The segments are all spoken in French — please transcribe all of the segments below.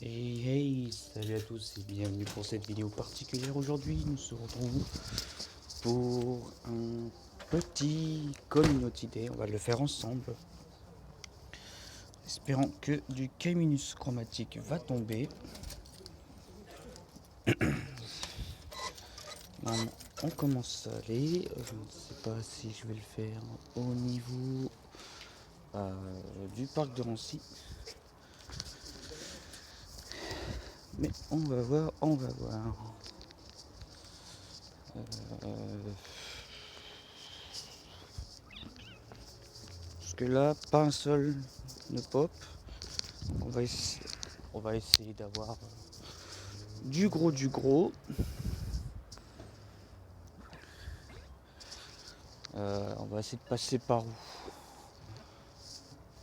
Hey hey, salut à tous et bienvenue pour cette vidéo particulière. Aujourd'hui nous se retrouvons pour un petit community day. On va le faire ensemble, espérant que du K- chromatique va tomber. Normalement, on commence à aller. Je ne sais pas si je vais le faire au niveau du parc de Rancy, mais on va voir, on va voir. Parce que là, pas un seul ne pop. On va essayer d'avoir du gros du gros. On va essayer de passer par où?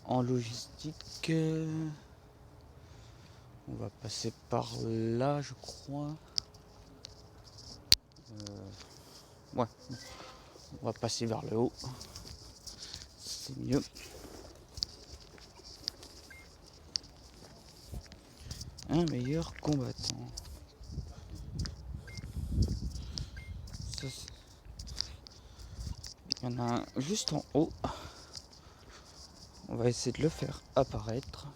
En logistique. On va passer par là, je crois. Ouais, on va passer vers le haut. C'est mieux. Un meilleur combattant. Ça, il y en a un juste en haut. On va essayer de le faire apparaître.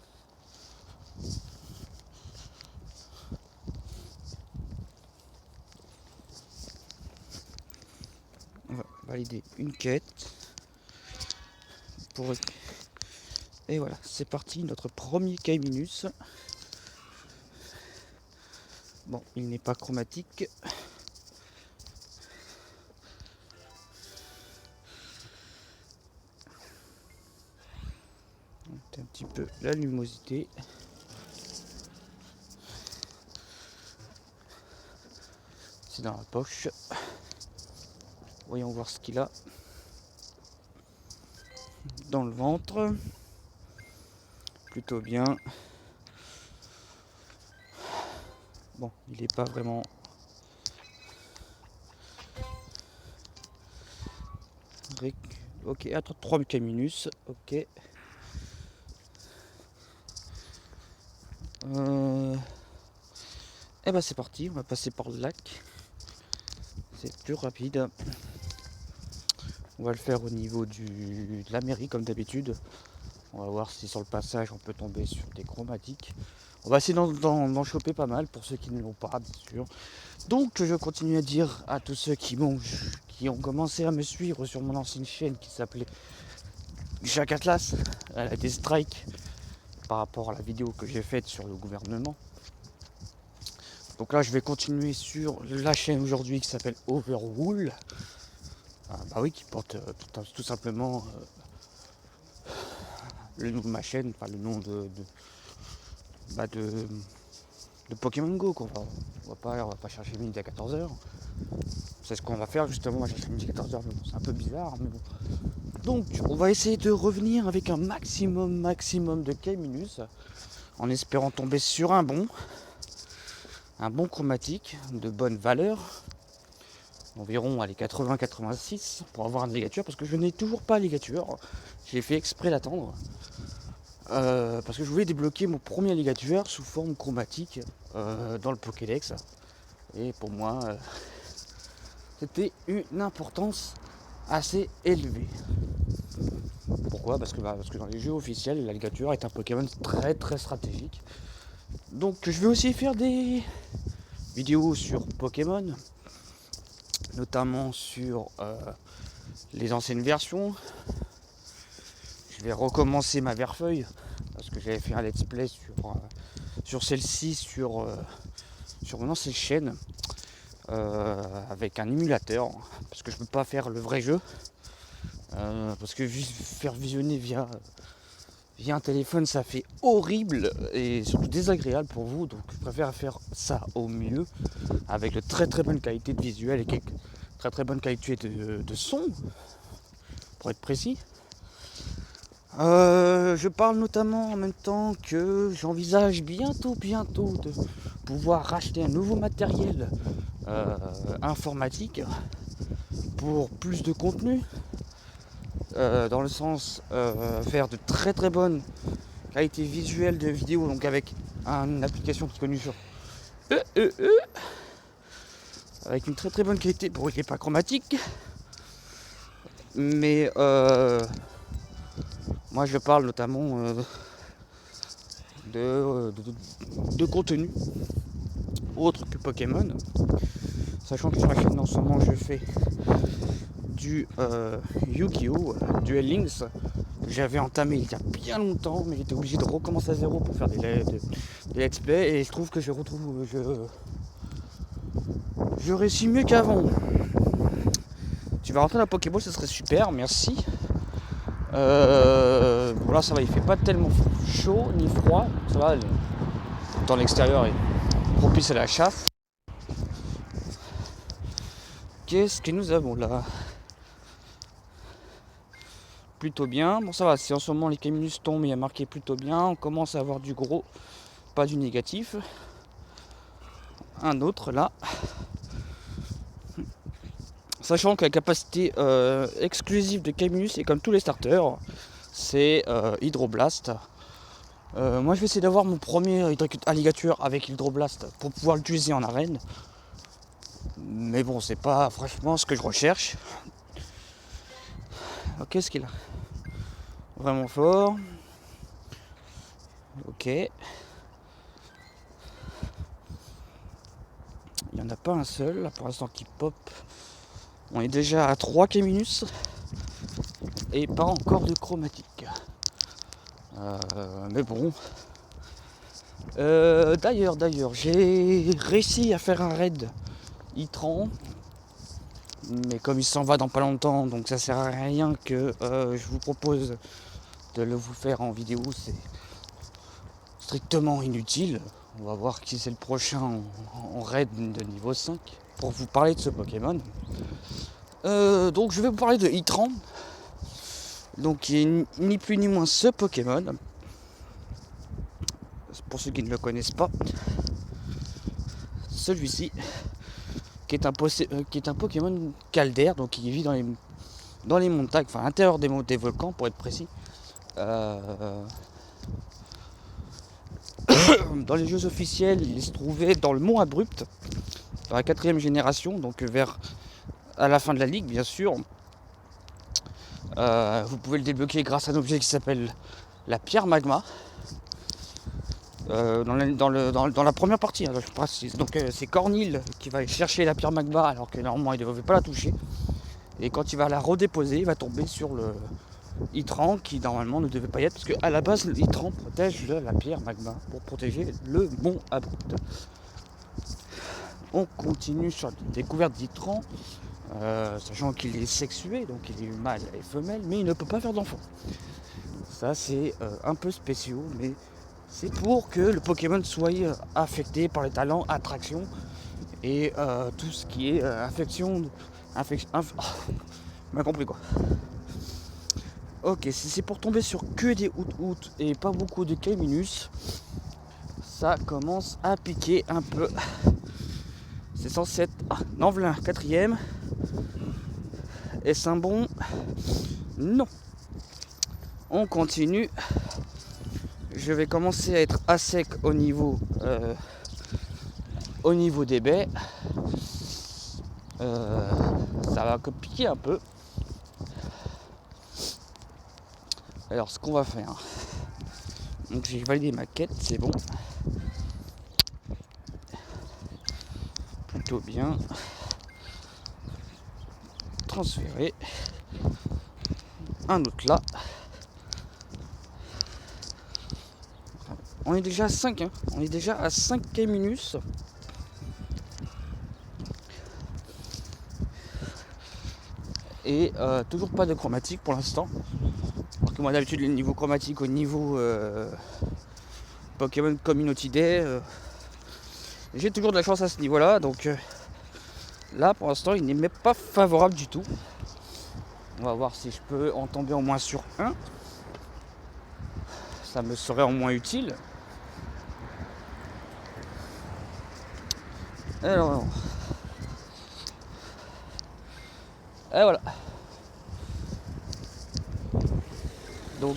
On va valider une quête. Et voilà, c'est parti, notre premier K-. Bon, il n'est pas chromatique. Un petit peu la luminosité. C'est dans la poche. Voyons voir ce qu'il a dans le ventre. Plutôt bien. Bon, il n'est pas vraiment... Ok, attends, 3 K-. Ok. Et bah c'est parti, on va passer par le lac. C'est plus rapide. On va le faire au niveau de la mairie comme d'habitude. On va voir si sur le passage on peut tomber sur des chromatiques. On va essayer d'en choper pas mal pour ceux qui ne l'ont pas, bien sûr. Donc je continue à dire à tous ceux qui ont commencé à me suivre sur mon ancienne chaîne qui s'appelait Jacques Atlas. Elle a des strikes par rapport à la vidéo que j'ai faite sur le gouvernement. Donc là je vais continuer sur la chaîne aujourd'hui qui s'appelle Overrule. Bah oui, qui porte tout simplement le nom de ma chaîne, enfin le nom de Pokémon Go quoi. On va pas chercher midi à 14h. C'est ce qu'on va faire justement, on va chercher midi à 14h, mais bon, c'est un peu bizarre, mais bon. Donc on va essayer de revenir avec un maximum de K-, en espérant tomber sur un bon chromatique de bonne valeur. Environ les 80-86 pour avoir une ligature, parce que je n'ai toujours pas ligature. J'ai fait exprès d'attendre. Parce que je voulais débloquer mon premier ligature sous forme chromatique dans le Pokédex. Et pour moi, c'était une importance assez élevée. Pourquoi ? Parce que dans les jeux officiels, la ligature est un Pokémon très stratégique. Donc je vais aussi faire des vidéos sur Pokémon, notamment sur les anciennes versions. Je vais recommencer ma Verfeuille, parce que j'avais fait un let's play sur celle-ci, sur mon ancienne chaîne, avec un émulateur, parce que je peux pas faire le vrai jeu, parce que faire visionner via un téléphone ça fait horrible et surtout désagréable pour vous, donc je préfère faire ça au mieux avec de très bonne qualité de visuel et très bonne qualité de son, pour être précis. Je parle notamment en même temps que j'envisage bientôt de pouvoir racheter un nouveau matériel informatique pour plus de contenu, dans le sens faire de très bonnes qualité visuelle de vidéo, donc avec une application qui est connue sur avec une très très bonne qualité. Bon, il n'est pas chromatique, mais moi je parle notamment de contenu autre que Pokémon, sachant que sur la chaîne en ce moment je fais du Yu-Gi-Oh! Duel Links. J'avais entamé il y a bien longtemps, mais j'étais obligé de recommencer à zéro pour faire des let's play, et je trouve que je réussis mieux qu'avant. Tu vas rentrer dans la Pokéball, ce serait super, merci. Bon là ça va, il fait pas tellement chaud ni froid, ça va, le temps l'extérieur est propice à la chasse. Qu'est-ce que nous avons là? Plutôt bien, bon ça va, si en ce moment les Caminus tombent, il y a marqué plutôt bien, on commence à avoir du gros, pas du négatif. Un autre là. Sachant que la capacité exclusive de Caminus est comme tous les starters, c'est Hydroblast. Moi je vais essayer d'avoir mon premier alligator avec Hydroblast pour pouvoir l'utiliser en arène. Mais bon, c'est pas franchement ce que je recherche. Alors, qu'est-ce qu'il a? Vraiment fort. Ok. Il n'y en a pas un seul là pour l'instant qui pop. On est déjà à 3 Caminus et pas encore de chromatique. Mais bon. D'ailleurs, j'ai réussi à faire un raid Itran. Mais comme il s'en va dans pas longtemps, donc ça sert à rien que je vous propose de le vous faire en vidéo, c'est strictement inutile. On va voir qui c'est le prochain en raid de niveau 5 pour vous parler de ce Pokémon. Donc je vais vous parler de Itran, donc qui est ni plus ni moins ce Pokémon. Pour ceux qui ne le connaissent pas, celui-ci qui est un Pokémon caldaire, donc qui vit dans les montagnes, enfin à l'intérieur des volcans pour être précis. Dans les jeux officiels, il se trouvait dans le Mont Abrupt, dans la 4ème génération, donc à la fin de la ligue bien sûr. Vous pouvez le débloquer grâce à un objet qui s'appelle la pierre magma. Dans la première partie, hein, je précise. Donc c'est Cornil qui va aller chercher la pierre magma alors que normalement il ne devait pas la toucher. Et quand il va la redéposer, il va tomber sur le Itran qui normalement ne devait pas y être, parce qu'à la base l'Itran protège la pierre magma pour protéger le mont Abrupt. On continue sur la découverte d'Itran, sachant qu'il est sexué, donc il est mâle et femelle, mais il ne peut pas faire d'enfant. Ça c'est un peu spécial, mais c'est pour que le Pokémon soit affecté par les talents attraction et tout ce qui est m'a compris quoi. Ok, si c'est pour tomber sur que des out et pas beaucoup de Caminus, ça commence à piquer un peu. C'est censé être Nanvelin 4ème. Est-ce un bon? Non. On continue. Je vais commencer à être à sec au niveau des baies. Ça va piquer un peu. Alors ce qu'on va faire, donc j'ai validé ma quête, c'est bon, plutôt bien. Transférer. Un autre là. On est déjà à 5, hein. On est déjà à 5 Caminus. Et toujours pas de chromatique pour l'instant. Alors que moi d'habitude le niveau chromatique au niveau Pokémon Community Day, j'ai toujours de la chance à ce niveau là. Donc là pour l'instant il n'est même pas favorable du tout. On va voir si je peux en tomber au moins sur un. Ça me serait au moins utile. Alors, et voilà. Donc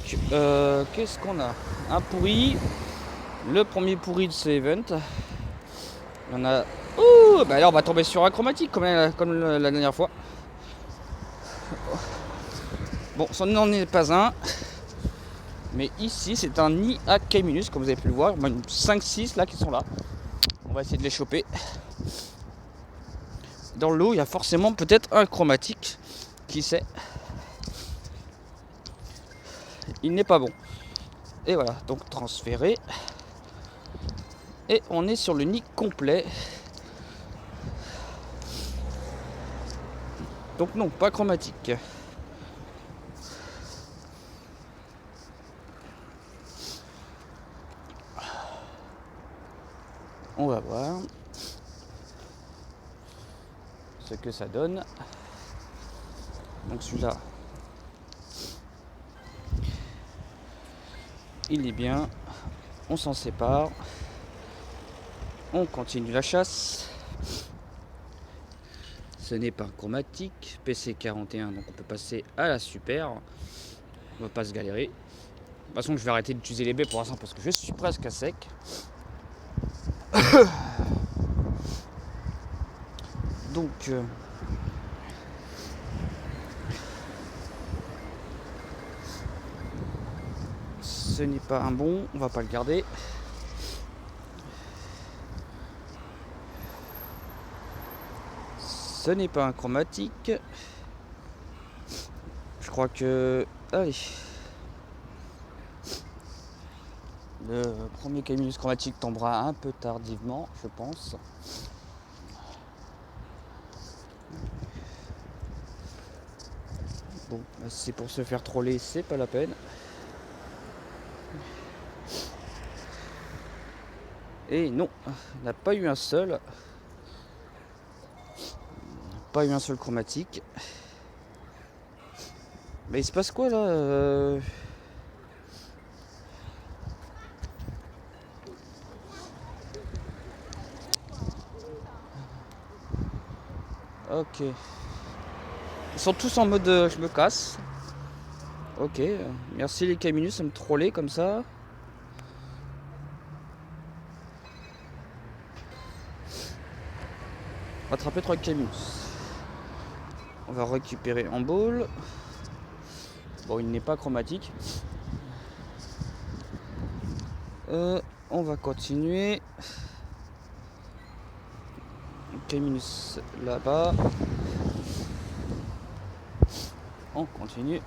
qu'est-ce qu'on a? Un pourri. Le premier pourri de ce event. Il y en a. Ouh, bah là on va tomber sur un chromatique comme la dernière fois. Bon, ça n'en est pas un. Mais ici c'est un nid à K-, comme vous avez pu le voir. Il y en a 5-6 là qui sont là. On va essayer de les choper. Dans l'eau, il y a forcément peut-être un chromatique. Qui sait? Il n'est pas bon. Et voilà, donc transféré. Et on est sur le nid complet. Donc non, pas chromatique. On va voir ce que ça donne. Donc celui-là, il est bien. On s'en sépare. On continue la chasse. Ce n'est pas chromatique. PC41, donc on peut passer à la super. On va pas se galérer. De toute façon, je vais arrêter d'utiliser les baies pour l'instant parce que je suis presque à sec. Donc ce n'est pas un bon, on va pas le garder. Ce n'est pas un chromatique. Je crois que... Allez. Le premier K- chromatique tombera un peu tardivement, je pense. Bon, c'est pour se faire troller, c'est pas la peine. Et non, il n'a pas eu un seul. Pas eu un seul chromatique. Mais il se passe quoi là Ok. Ils sont tous en mode je me casse. Ok. Merci les K-, ça me troller comme ça. Attraper 3 K-. On va récupérer en ball. Bon, il n'est pas chromatique. On va continuer. K- là-bas. On continue.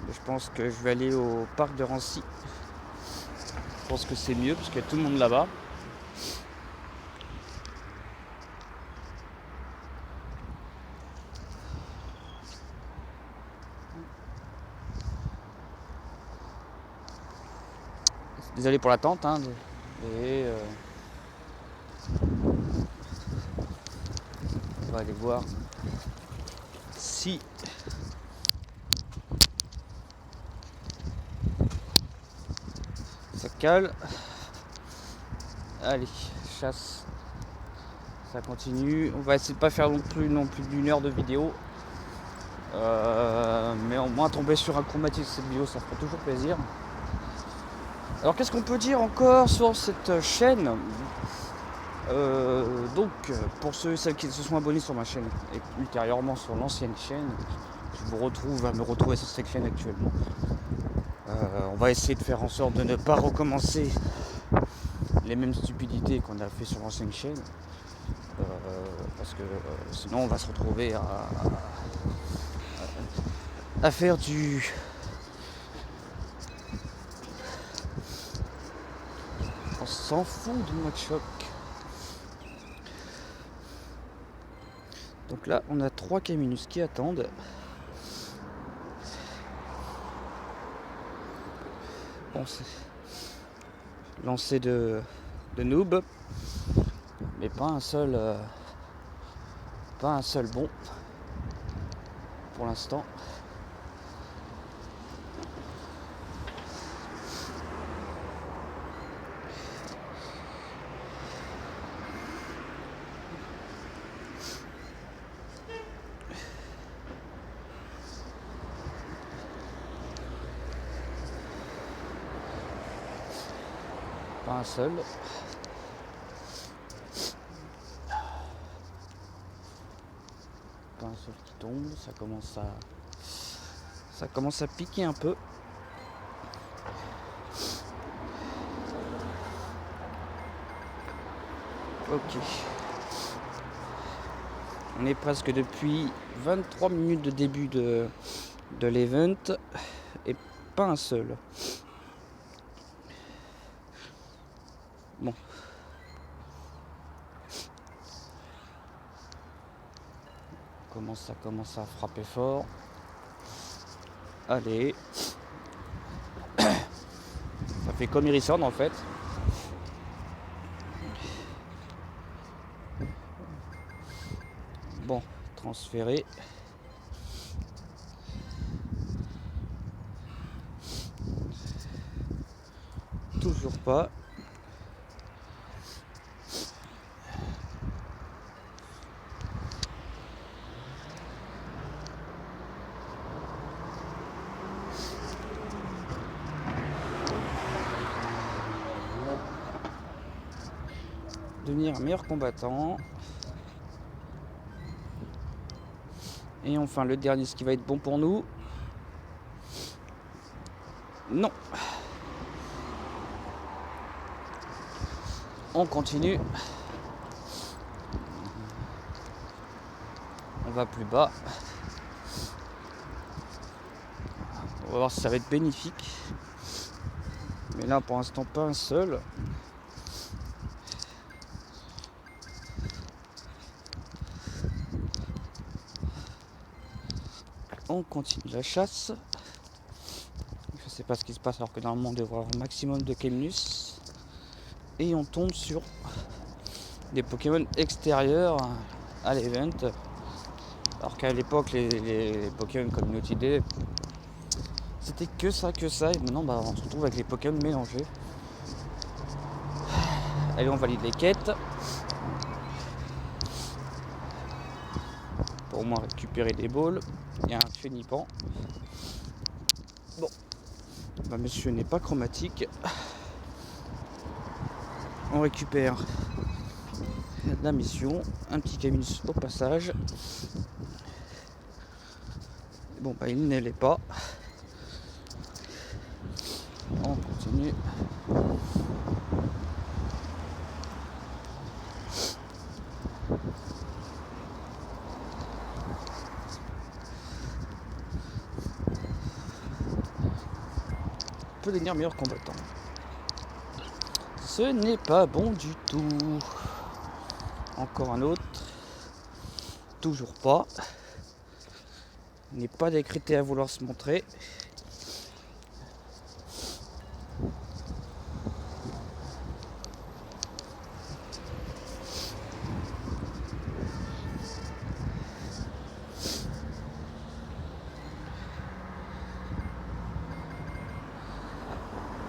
Je pense que je vais aller au parc de Rancy. Je pense que c'est mieux parce qu'il y a tout le monde là-bas. Désolé pour l'attente. Hein, et on va aller voir si ça cale. Allez, chasse. Ça continue. On va essayer de pas faire non plus d'une heure de vidéo. Mais au moins tomber sur un chromatique cette vidéo, ça fera toujours plaisir. Alors qu'est-ce qu'on peut dire encore sur cette chaîne? Donc pour celles qui se sont abonnés sur ma chaîne et ultérieurement sur l'ancienne chaîne, je vous retrouve à me retrouver sur cette chaîne actuellement. On va essayer de faire en sorte de ne pas recommencer les mêmes stupidités qu'on a fait sur l'ancienne chaîne. Parce que sinon on va se retrouver à faire du... On s'en fout du mode choc. Donc là on a 3 K- qui attendent. Bon, c'est lancé de noob, mais pas un seul bon pour l'instant. Pas un seul. Pas un seul qui tombe. Ça commence à piquer un peu. Ok. On est presque depuis 23 minutes de début de l'event et pas un seul. Bon. Ça commence à frapper fort. Allez. Ça fait comme Irisson en fait. Bon, transféré. Toujours pas. Devenir un meilleur combattant. Et enfin le dernier, ce qui va être bon pour nous. Non. On continue. On va plus bas. On va voir si ça va être bénéfique. Mais là pour l'instant pas un seul. On continue la chasse. Je sais pas ce qui se passe alors que normalement on devrait avoir un maximum de Caminus. Et on tombe sur des Pokémon extérieurs à l'event. Alors qu'à l'époque les Pokémon Community Day c'était que ça. Et maintenant on se retrouve avec les Pokémon mélangés. Allez, on valide les quêtes. Pour au moins récupérer des balls. Il y a un Fenipan. Bon. Bah, monsieur n'est pas chromatique. On récupère la mission. Un petit Caminus au passage. Bon bah il ne l'est pas. On continue. Peut devenir meilleur combattant. Ce n'est pas bon du tout. Encore un autre. Toujours pas. Il n'est pas décrété à vouloir se montrer.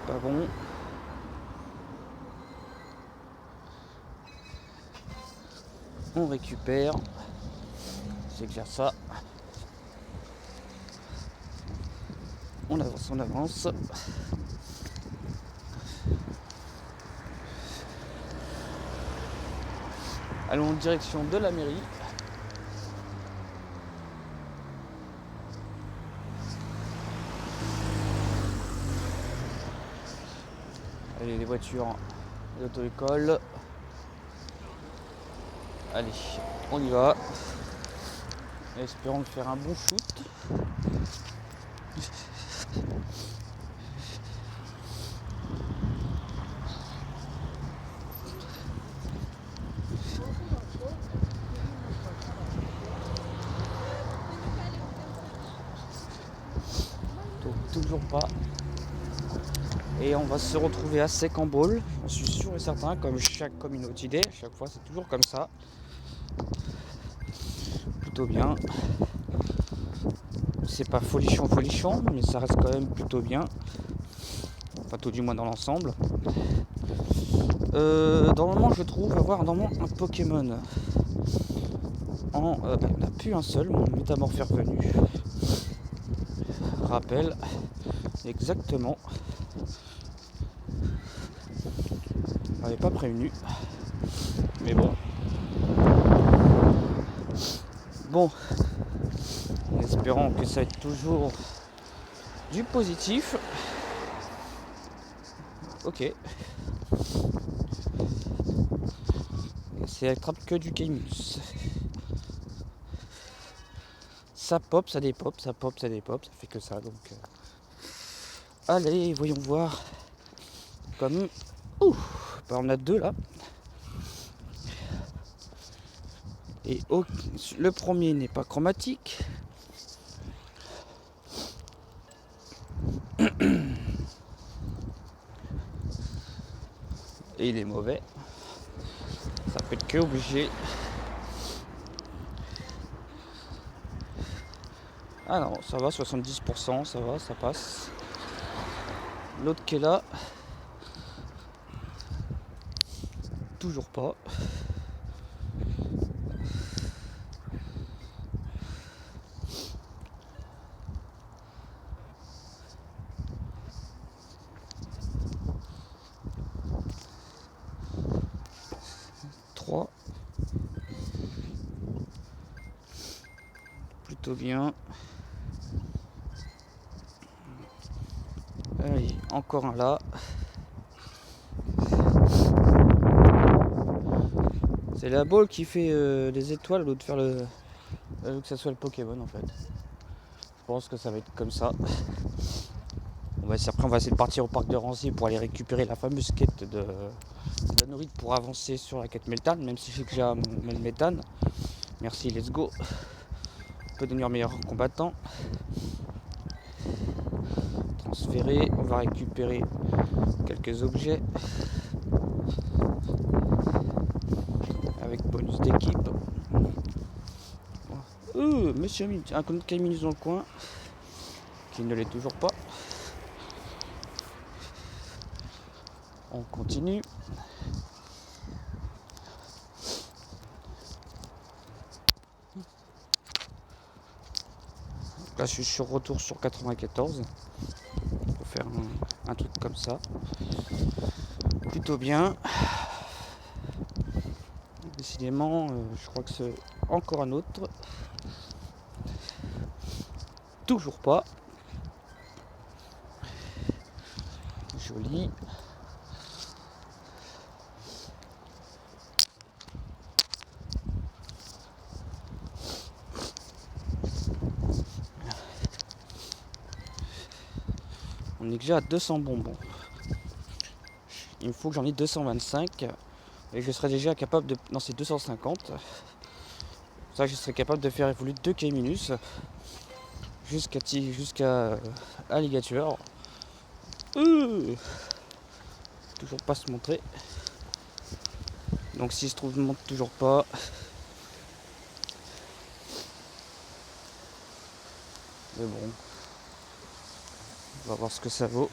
Pas bon. On récupère. C'est déjà ça. On avance. Allons en direction de la mairie. Allez, les voitures d'auto-école. Allez, on y va. Espérons de faire un bon shoot. Donc, toujours pas. Et on va se retrouver à sec en ball. Je suis sûr et certain, comme chaque communauté day, chaque fois c'est toujours comme ça. Plutôt bien. C'est pas folichon, mais ça reste quand même plutôt bien. Enfin tout du moins dans l'ensemble. Normalement je trouve avoir un Pokémon. Il n'y en a plus un seul, mon métamorphe est revenu. Rappel, exactement. m'avait pas prévenu. Mais bon. Bon. En espérant que ça ait toujours du positif. Ok. Et c'est attrape que du K-. Ça pop, ça dépop, ça pop, ça dépop, ça fait que ça donc. Allez, voyons voir. Comme. Ouh, bah on a deux là. Et le premier n'est pas chromatique. Et il est mauvais. Ça peut être que obligé. Ah non, ça va, 70%, ça va, ça passe. L'autre qui est là. Toujours pas. Trois. Plutôt bien. Allez, encore un là. C'est la balle qui fait les étoiles au lieu de faire que ça soit le Pokémon en fait. Je pense que ça va être comme ça. Après on va essayer de partir au parc de Rancy pour aller récupérer la fameuse quête de la nourrice pour avancer sur la quête méthane, même si je sais que j'ai un méthane. Merci, let's go. On peut devenir meilleur combattant. Transférer, on va récupérer quelques objets. Avec bonus d'équipe. Monsieur Min, un compte K- dans le coin. Qui ne l'est toujours pas. On continue. Là je suis sur retour sur 94. Pour faire un truc comme ça. Plutôt bien. Décidément, je crois que c'est encore un autre. Toujours pas. Joli. On est déjà à 200 bonbons. Il me faut que j'en ai 225. Et je serai déjà capable de... Non, c'est 250. Ça, je serai capable de faire évoluer 2 K- jusqu'à Alligator. Toujours pas se montrer. Donc s'il se trouve, ne montre toujours pas. Mais bon. On va voir ce que ça vaut.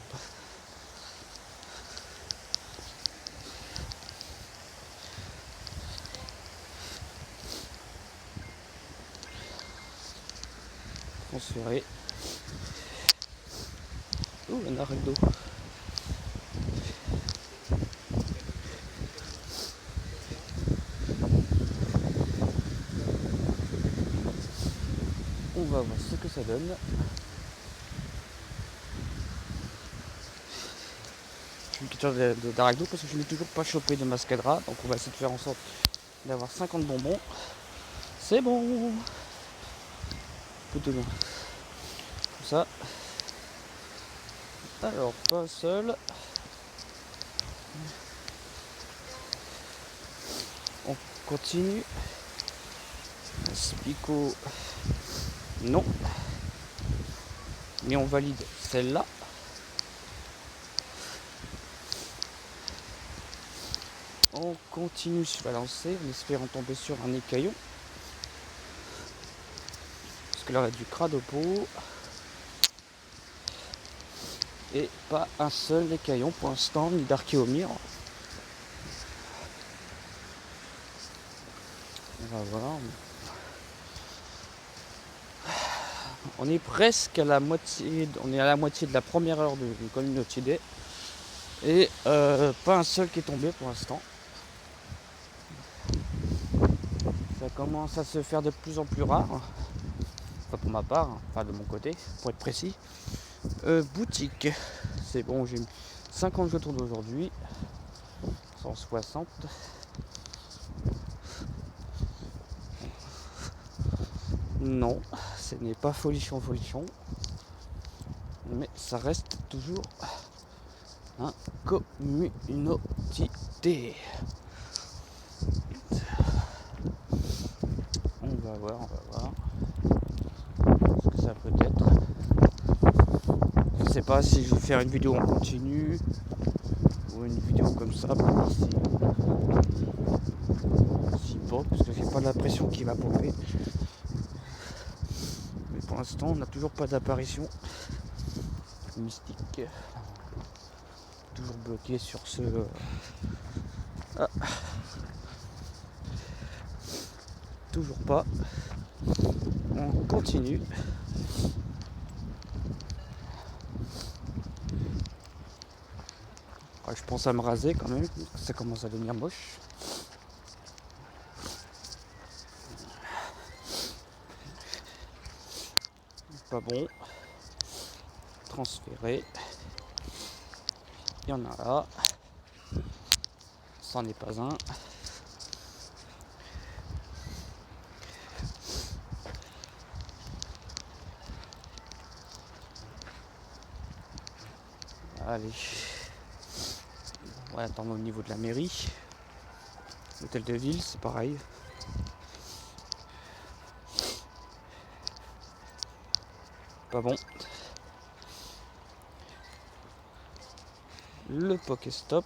Transférer. Un arrêt d'eau. On va voir ce que ça donne. Je suis une question d'arrêt d'eau parce que je n'ai toujours pas chopé de mascadra. Donc on va essayer de faire en sorte d'avoir 50 bonbons. C'est bon. Plutôt bien. Comme ça. Alors, pas seul. On continue. Spico. Non. Mais on valide celle-là. On continue sur la lancée en espérant tomber sur un écaillon. Parce que là on a du cradopo. Et pas un seul écaillon pour l'instant, ni d'archéomire. On va voir. On est presque à la moitié. On est à la moitié de la première heure de Community Day. Et pas un seul qui est tombé pour l'instant. Ça commence à se faire de plus en plus rare. Enfin pour ma part, enfin de mon côté, pour être précis. Boutique. C'est bon, j'ai 50 jetons d'aujourd'hui. 160. Non, ce n'est pas folichon. Mais ça reste toujours un communauté. On va voir ce que ça peut être. Je sais pas si je vais faire une vidéo en continu ou une vidéo comme ça si pop, parce que j'ai pas l'impression qu'il va popper. Mais pour l'instant on n'a toujours pas d'apparition mystique. Toujours bloqué sur ce toujours pas. On continue. Je pense à me raser quand même, ça commence à devenir moche. Pas bon. Transférer. Il y en a là. C'en est pas un. Allez. On va attendre au niveau de la mairie. L'hôtel de ville, c'est pareil. Pas bon. Le Pokéstop.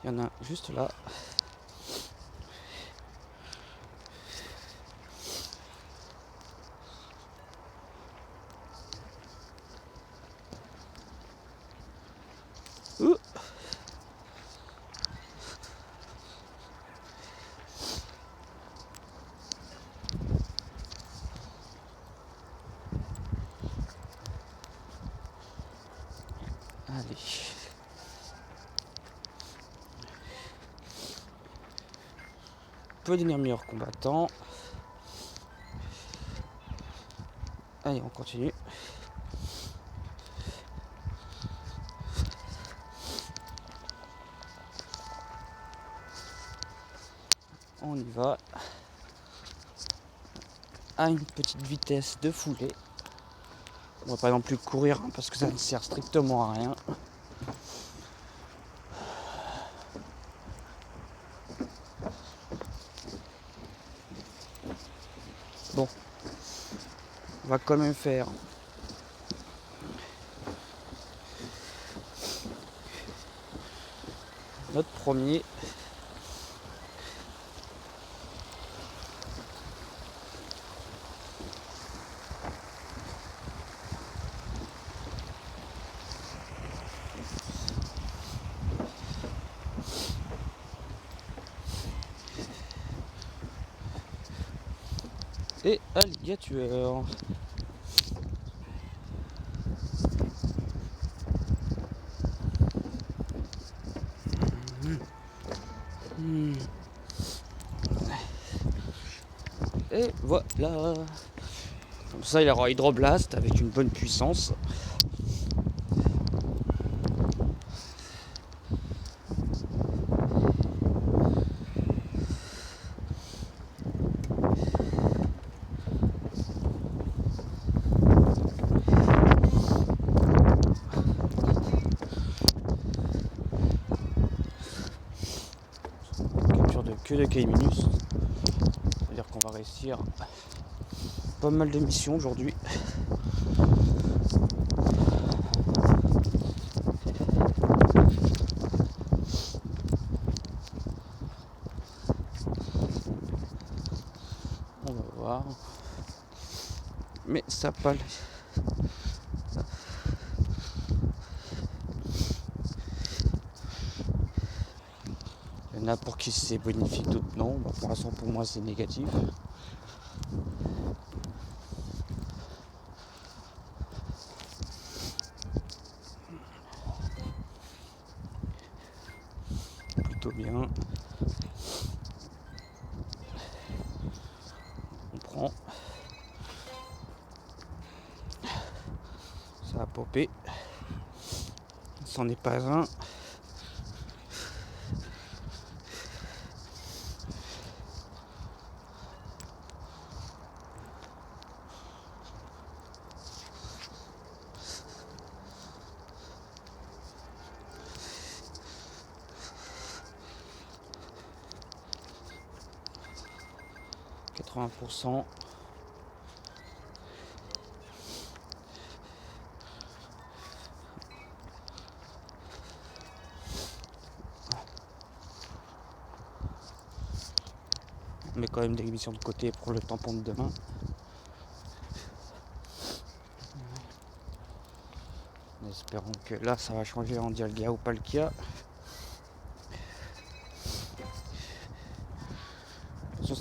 Il y en a juste là. Allez. Peut devenir meilleur combattant. Allez, on continue. On y va. À une petite vitesse de foulée. On va pas non plus courir hein, parce que ça ne sert strictement à rien. Bon, on va quand même faire notre premier. Et alligator. Et voilà. Comme ça, il aura Hydroblast avec une bonne puissance. Capture de queue de Kaiminus. C'est-à-dire qu'on va réussir pas mal de missions aujourd'hui. On va voir. Mais ça pas. Il y en a pour qui c'est bénéfique, d'autres non. Bah, pour l'instant, pour moi, c'est négatif. plutôt bien. On prend. Ça a popé. C'en est pas un. %. On met quand même des émissions de côté pour le tampon de demain. En espérant que là ça va changer en Dialga ou Palkia.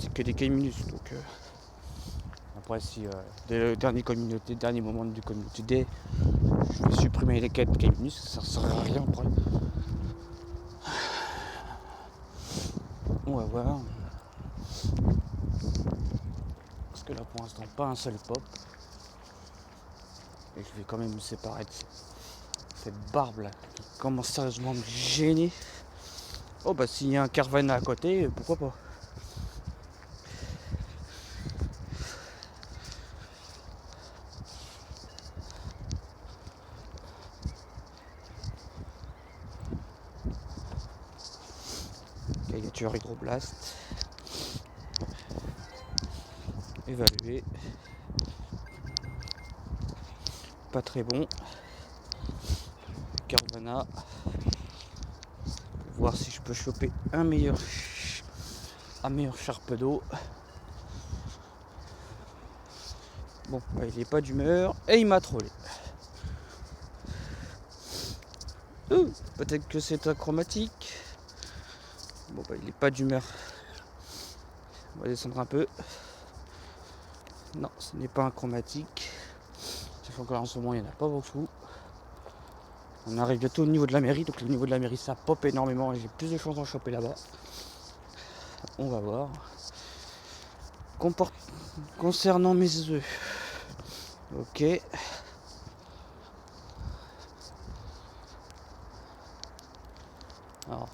C'est que des K-minus, donc après si dès le dernier moment du communauté day, je vais supprimer les quêtes K-minus, ça ne sert à rien après. On va voir. Parce que là pour l'instant pas un seul pop. Et je vais quand même me séparer de cette barbe là qui commence sérieusement à me gêner. Oh bah s'il y a un Carvana à côté, pourquoi pas. Ligature hydroblast. Évalué. Pas très bon. Carvana. Voir si je peux choper un meilleur charpe d'eau. Bon, bah, il n'est pas d'humeur et il m'a trollé. Peut-être que c'est un chromatique. Bon, bah, il n'est pas d'humeur. On va descendre un peu. Non, ce n'est pas un chromatique. Sachant que là en ce moment il n'y en a pas beaucoup. On arrive bientôt au niveau de la mairie, donc le niveau de la mairie ça pop énormément et j'ai plus de chances d'en choper là-bas. On va voir. Concernant mes œufs. Ok. Alors.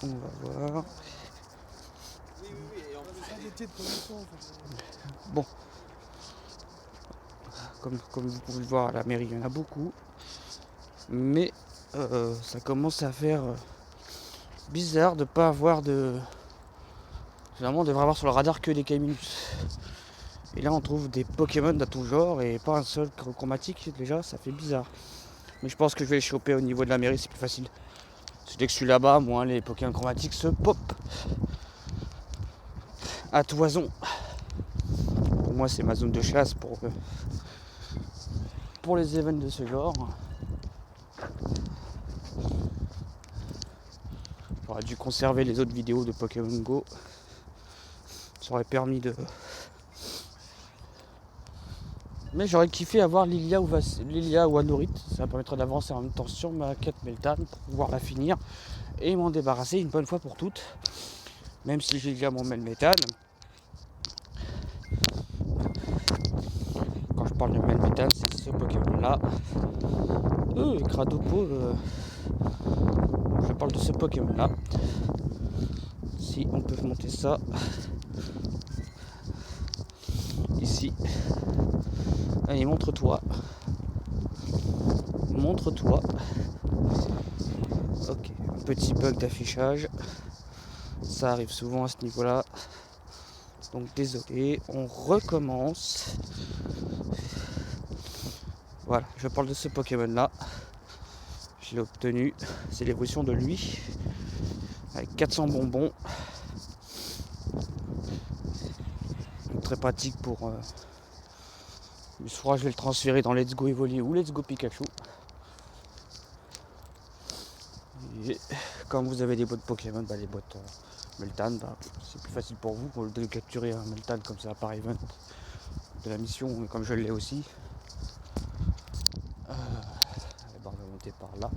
On va voir. Bon. Comme vous pouvez le voir à la mairie, il y en a beaucoup. Mais ça commence à faire bizarre de pas avoir de... Finalement, on devrait avoir sur le radar que des K-minus. Et là, on trouve des Pokémon de tout genre et pas un seul chromatique. Déjà, ça fait bizarre. Mais je pense que je vais les choper au niveau de la mairie, c'est plus facile. Dès que je suis là-bas, moi, les Pokémon chromatiques se pop à toison. Pour moi, c'est ma zone de chasse pour les événements de ce genre. J'aurais dû conserver les autres vidéos de Pokémon Go. Ça aurait permis de... Mais j'aurais kiffé avoir Lilia ou Anorith. Ça permettrait d'avancer en même temps sur ma quête Meltan pour pouvoir la finir et m'en débarrasser une bonne fois pour toutes. Même si j'ai déjà mon Melmetal. Quand je parle de Melmetal, c'est ce Pokémon là. Cradopo. Je parle de ce Pokémon là. Si on peut monter ça. Ici. Allez, montre-toi. Montre-toi. Ok, un petit bug d'affichage. Ça arrive souvent à ce niveau-là. Donc désolé, on recommence. Voilà, je parle de ce Pokémon-là. Je l'ai obtenu. C'est l'évolution de lui. Avec 400 bonbons. Donc, très pratique pour... soit je vais le transférer dans Let's Go Evoli ou Let's Go Pikachu. Et quand vous avez des boîtes Pokémon, les boîtes Meltan, c'est plus facile pour vous de capturer un Meltan comme ça par event de la mission, comme je l'ai aussi. monter par là.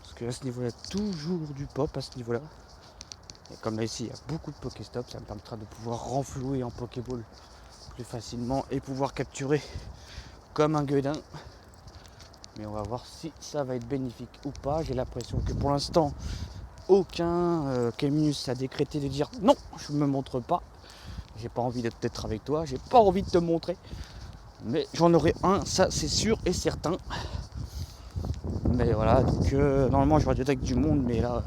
Parce que à ce niveau-là, toujours du pop à ce niveau-là. Et comme là ici, il y a beaucoup de Pokéstop, ça me permettra de pouvoir renflouer en Pokéball plus facilement et pouvoir capturer comme un gueudin. Mais on va voir si ça va être bénéfique ou pas. J'ai l'impression que pour l'instant, aucun Caminus a décrété de dire non, je ne me montre pas. J'ai pas envie d'être avec toi, j'ai pas envie de te montrer. Mais j'en aurai un, ça c'est sûr et certain. Mais voilà, donc normalement j'aurais dû être avec du monde, mais là,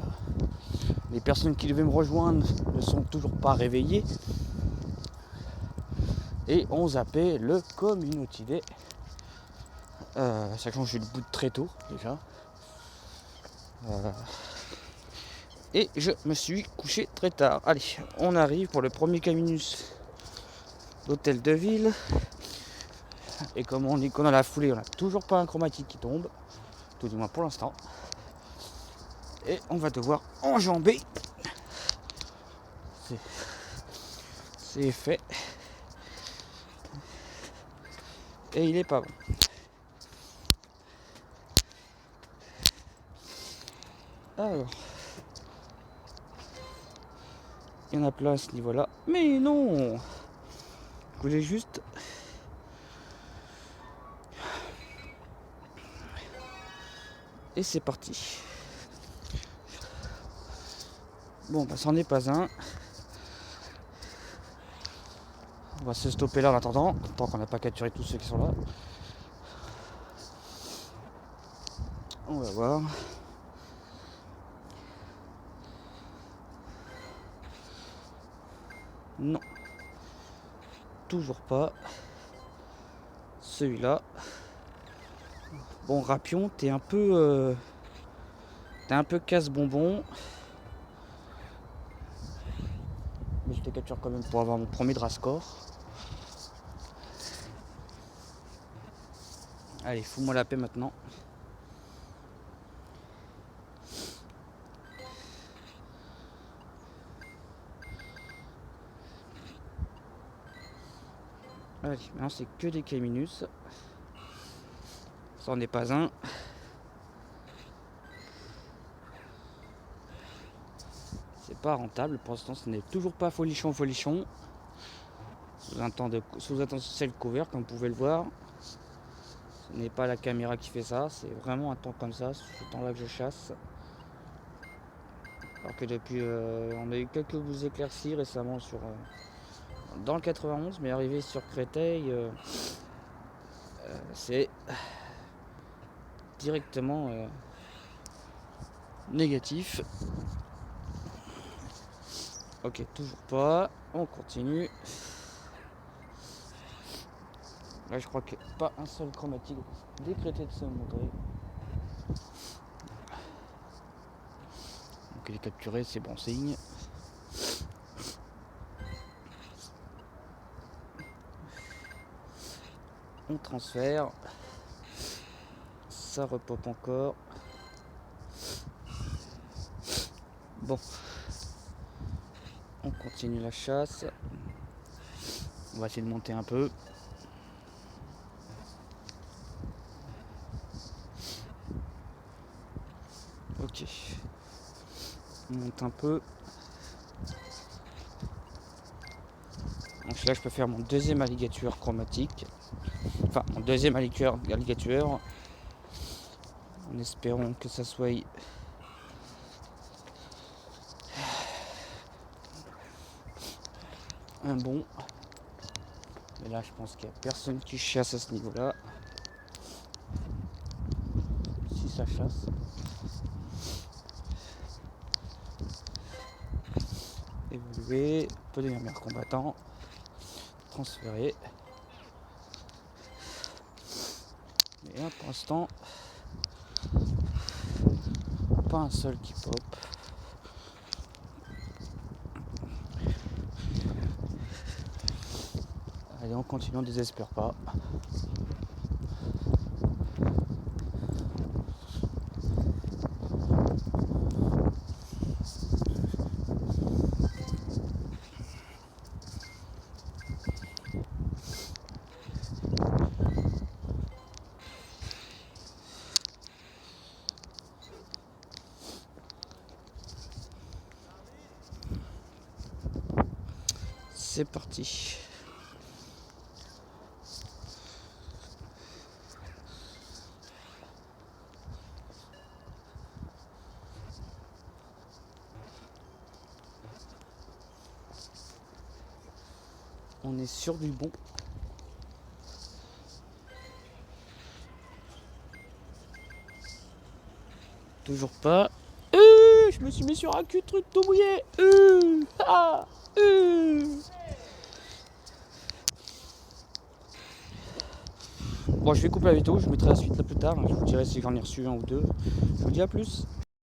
les personnes qui devaient me rejoindre ne sont toujours pas réveillées. Et on zappait le Community Day. Sachant que j'ai le bout de très tôt déjà. Et je me suis couché très tard. Allez, on arrive pour le premier Caminus d'Hôtel de Ville. Et comme on dit qu'on a la foulée, on n'a toujours pas un chromatique qui tombe. Tout du moins pour l'instant. Et on va devoir enjamber. C'est fait. Et il est pas bon. Alors. Il y en a plein à ce niveau-là. Mais non! Je voulais juste... Et c'est parti. Bon, bah c'en est pas un. On va se stopper là en attendant, tant qu'on n'a pas capturé tous ceux qui sont là. On va voir. Non. Toujours pas. Celui-là. Bon, Rapion, t'es un peu casse-bonbon. Mais je te capture quand même pour avoir mon premier Drascore. Allez, fous-moi la paix maintenant. Allez, maintenant c'est que des Caminus. Ça en est pas un. C'est pas rentable. Pour l'instant, ce n'est toujours pas folichon. Sous un ciel couvert, comme vous pouvez le voir. Ce n'est pas la caméra qui fait ça. C'est vraiment un temps comme ça, ce temps-là que je chasse. Alors que depuis, on a eu quelques éclaircies récemment dans le 91, mais arrivé sur Créteil, c'est directement négatif. Ok, toujours pas. On continue. Là, je crois qu'il n'y a pas un seul chromatique décrété de se montrer. Donc, il est capturé, c'est bon signe. On transfère. Ça repop encore. Bon. On continue la chasse. On va essayer de monter un peu. Ok. On monte un peu. Donc là, je peux faire mon deuxième alligator chromatique. Enfin, mon deuxième alligator. En espérant que ça soit un bon. Mais là, je pense qu'il n'y a personne qui chasse à ce niveau-là. Si ça chasse. Évoluer. Peut devenir meilleur combattant. Transférer. Mais là, pour l'instant, pas un seul qui pop. Allez, on continue, on ne désespère pas. C'est parti. On est sur du bon. Toujours pas. Je me suis mis sur un cul de truc tout mouillé. Bon, je vais couper la vidéo, je mettrai la suite là plus tard. Je vous dirai si j'en ai reçu un ou deux. Je vous dis à plus.